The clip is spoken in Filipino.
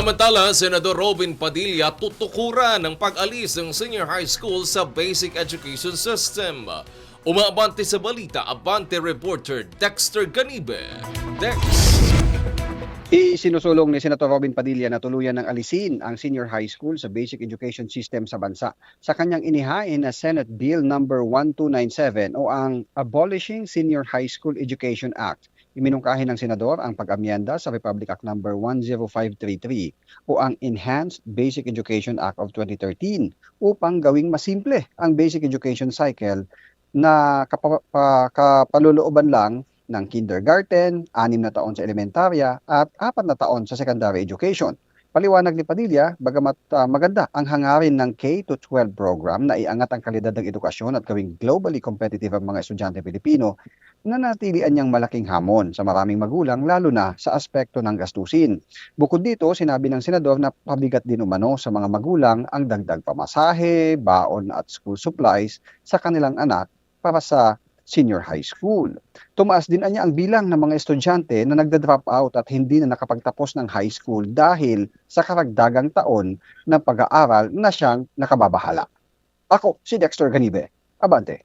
Samantala, Senador Robin Padilla tutukuran ng pag-alis ng senior high school sa basic education system. Umaabante sa balita, abante reporter Dexter Ganibe. Dex! Isinusulong ni Senator Robin Padilla na tuluyan ng alisin ang senior high school sa basic education system sa bansa sa kanyang inihain na Senate Bill number 1297 o ang Abolishing Senior High School Education Act. Iminungkahi ng senador ang pag-amyenda sa Republic Act number 10533 o ang Enhanced Basic Education Act of 2013 upang gawing masimple ang basic education cycle na kapalulooban lang ng kindergarten, 6 na taon sa elementarya at 4 na taon sa secondary education. Paliwanag ni Padilla, bagamat maganda ang hangarin ng K-12 program na iangat ang kalidad ng edukasyon at gawing globally competitive ang mga estudyante Pilipino, nanatilian niyang malaking hamon sa maraming magulang lalo na sa aspekto ng gastusin. Bukod dito, sinabi ng senador na pabigat din umano sa mga magulang ang dagdag pamasahe, baon at school supplies sa kanilang anak para sa senior high school. Tumaas din anya ang bilang ng mga estudyante na nagda-drop out at hindi na nakapagtapos ng high school dahil sa karagdagang taon ng pag-aaral na siyang nakababahala. Ako si Dexter Ganibe. Abante.